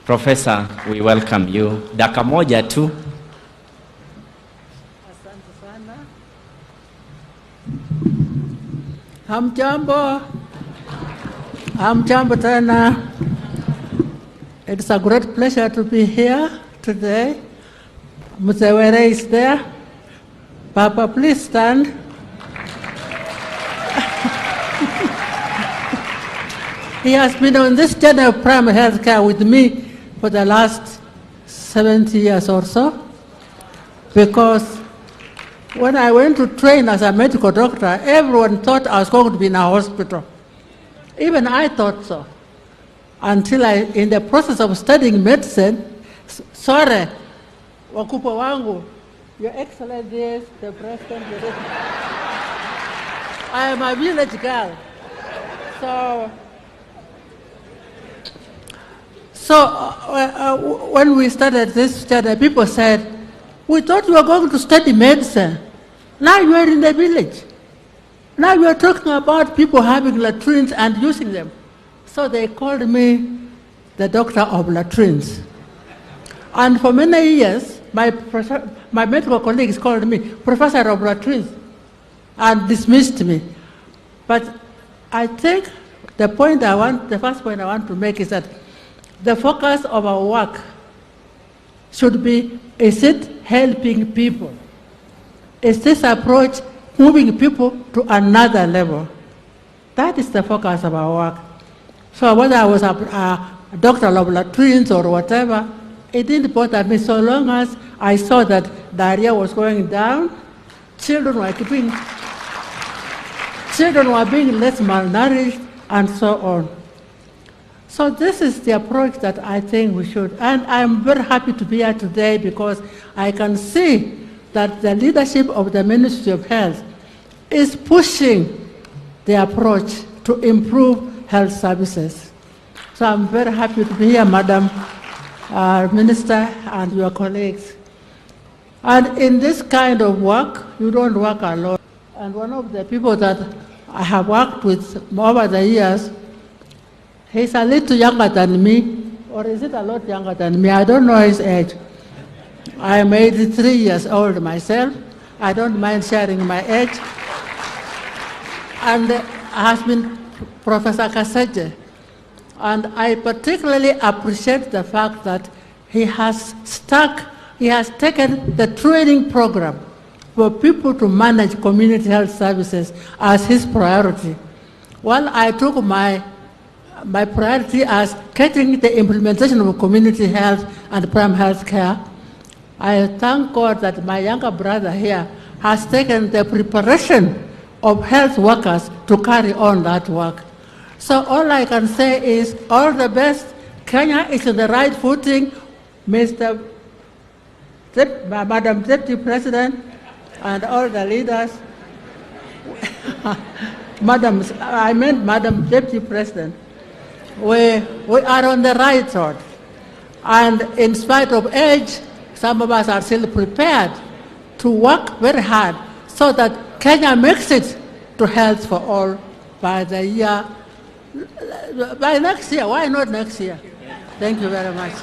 Professor, we welcome you. Dakika moja tu. Asante sana. Hamjambo. Hamjambo tena. It's a great pleasure to be here today. Mutembei is there. Papa, please stand. He has been on this journey of primary health care with me for the last 70 years or so, because when I went to train as a medical doctor, everyone thought I was going to be in a hospital. Even I thought so. Until in the process of studying medicine, sorry, wakubwa wangu, Your Excellencies, the President, I am a village girl. So when we started this study, people said, we thought you were going to study medicine. Now you are in the village. Now you are talking about people having latrines and using them. So they called me the doctor of latrines. And for many years, my medical colleagues called me Professor of Latrines and dismissed me. But I think the first point I want to make is that the focus of our work should be, is it helping people? Is this approach moving people to another level? That is the focus of our work. So whether I was a doctor of latrines or whatever, it didn't bother me so long as I saw that diarrhea was going down, children were being less malnourished, and so on. So this is the approach that I think we should, and I'm very happy to be here today because I can see that the leadership of the Ministry of Health is pushing the approach to improve health services. So I'm very happy to be here, Madam Minister and your colleagues. And in this kind of work, you don't work alone. And one of the people that I have worked with over the years, he's a little younger than me, or is it a lot younger than me? I don't know his age. I am 83 years old myself. I don't mind sharing my age. And has been Professor Kaseje. And I particularly appreciate the fact that he has taken the training program for people to manage community health services as his priority. While I took my priority as getting the implementation of community health and primary health care, I thank God that my younger brother here has taken the preparation of health workers to carry on that work. So all I can say is all the best. Kenya is on the right footing. Madam Deputy President and all the leaders. Madam Deputy President. We are on the right road. And in spite of age, some of us are still prepared to work very hard so that Kenya makes it to health for all by next year. Why not next year? Thank you very much.